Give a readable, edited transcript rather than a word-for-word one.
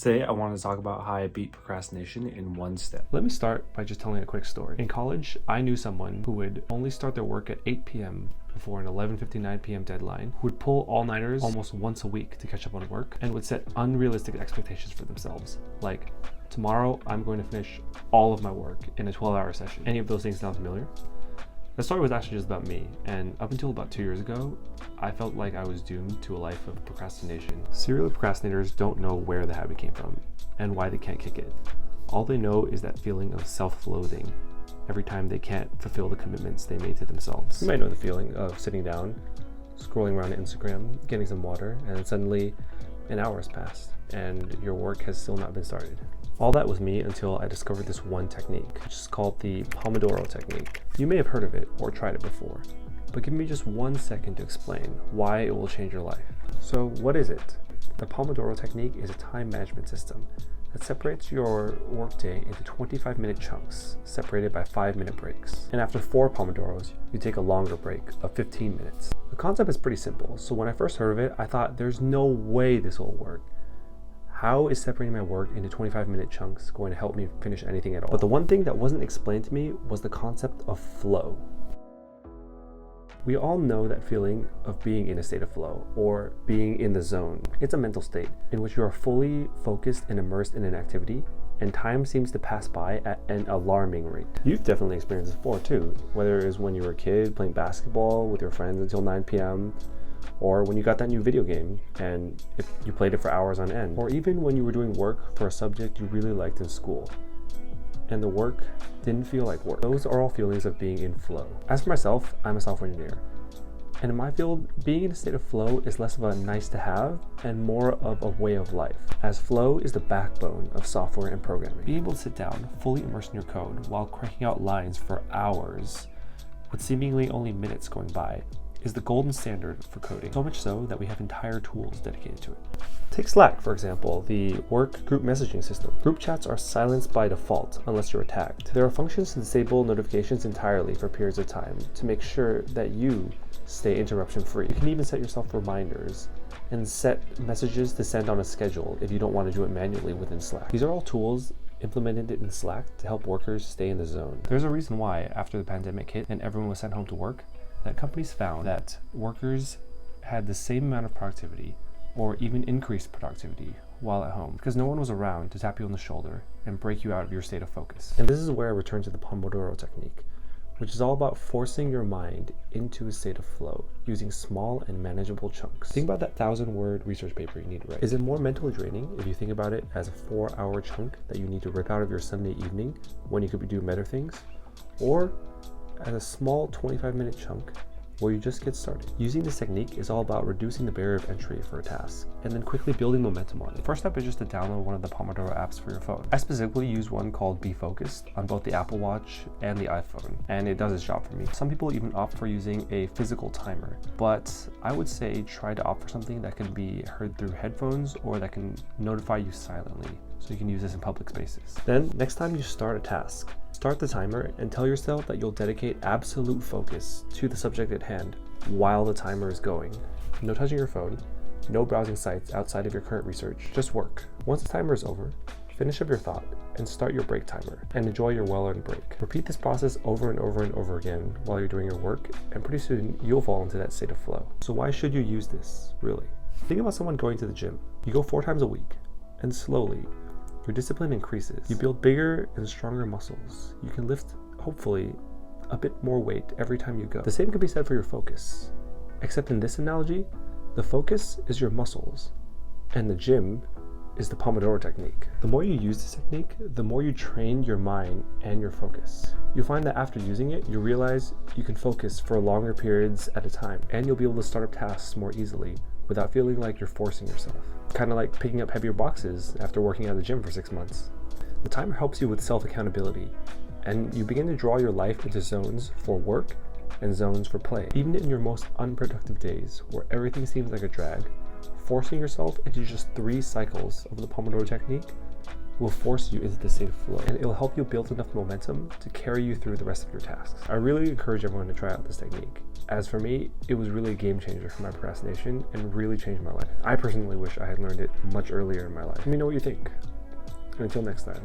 Today, I want to talk about how I beat procrastination in one step. Let me start by just telling a quick story. In college, I knew someone who would only start their work at 8 p.m. before an 11:59 p.m. deadline, who would pull all-nighters almost once a week to catch up on work, and would set unrealistic expectations for themselves. Like, tomorrow, I'm going to finish all of my work in a 12-hour session. Any of those things sound familiar? The story was actually just about me, and up until about 2 years ago, I felt like I was doomed to a life of procrastination. Serial procrastinators don't know where the habit came from and why they can't kick it. All they know is that feeling of self-loathing every time they can't fulfill the commitments they made to themselves. You might know the feeling of sitting down, scrolling around Instagram, getting some water, and then suddenly an hour has passed and your work has still not been started. All that was me until I discovered this one technique, which is called the Pomodoro technique. You may have heard of it or tried it before, but give me just 1 second to explain why it will change your life. So what is it? The Pomodoro technique is a time management system that separates your workday into 25-minute chunks, separated by 5-minute breaks. And after 4 Pomodoros, you take a longer break of 15 minutes. The concept is pretty simple, so when I first heard of it, I thought there's no way this will work. How is separating my work into 25-minute chunks going to help me finish anything at all? But the one thing that wasn't explained to me was the concept of flow. We all know that feeling of being in a state of flow or being in the zone. It's a mental state in which you are fully focused and immersed in an activity, and time seems to pass by at an alarming rate. You've definitely experienced this before too, whether it was when you were a kid playing basketball with your friends until 9 p.m., or when you got that new video game and you played it for hours on end, or even when you were doing work for a subject you really liked in school and the work didn't feel like work. Those are all feelings of being in flow. As for myself, I'm a software engineer, and in my field, being in a state of flow is less of a nice to have and more of a way of life, as flow is the backbone of software and programming. Being able to sit down, fully immersed in your code while cranking out lines for hours with seemingly only minutes going by is the golden standard for coding, so much so that we have entire tools dedicated to it. Take Slack, for example, the work group messaging system. Group chats are silenced by default unless you're attacked. There are functions to disable notifications entirely for periods of time to make sure that you stay interruption free. You can even set yourself reminders and set messages to send on a schedule if you don't want to do it manually within Slack. These are all tools implemented in Slack to help workers stay in the zone. There's a reason why, after the pandemic hit and everyone was sent home to work, that companies found that workers had the same amount of productivity or even increased productivity while at home, because no one was around to tap you on the shoulder and break you out of your state of focus. And this is where I return to the Pomodoro technique, which is all about forcing your mind into a state of flow using small and manageable chunks. Think about that 1,000-word research paper you need to write. Is it more mentally draining if you think about it as a 4-hour chunk that you need to rip out of your Sunday evening when you could be doing better things? Or as a small 25-minute chunk where you just get started? Using this technique is all about reducing the barrier of entry for a task and then quickly building momentum on it. First step is just to download one of the Pomodoro apps for your phone. I specifically use one called Be Focused on both the Apple Watch and the iPhone, and it does its job for me. Some people even opt for using a physical timer, but I would say try to opt for something that can be heard through headphones or that can notify you silently, so you can use this in public spaces. Then, next time you start a task, start the timer and tell yourself that you'll dedicate absolute focus to the subject at hand while the timer is going. No touching your phone, no browsing sites outside of your current research, just work. Once the timer is over, finish up your thought and start your break timer and enjoy your well-earned break. Repeat this process over and over and over again while you're doing your work, and pretty soon you'll fall into that state of flow. So why should you use this, really? Think about someone going to the gym. You go 4 times a week, and slowly, your discipline increases. You build bigger and stronger muscles. You can lift, hopefully, a bit more weight every time you go. The same can be said for your focus. Except in this analogy, the focus is your muscles, and the gym is the Pomodoro technique. The more you use this technique, the more you train your mind and your focus. You'll find that after using it, you realize you can focus for longer periods at a time, and you'll be able to start up tasks more easily without feeling like you're forcing yourself. Kind of like picking up heavier boxes after working at the gym for 6 months. The timer helps you with self-accountability, and you begin to draw your life into zones for work and zones for play. Even in your most unproductive days, where everything seems like a drag, forcing yourself into just 3 cycles of the Pomodoro technique will force you into the state of flow, and it'll help you build enough momentum to carry you through the rest of your tasks. I really encourage everyone to try out this technique. As for me, it was really a game changer for my procrastination and really changed my life. I personally wish I had learned it much earlier in my life. Let me know what you think. And until next time.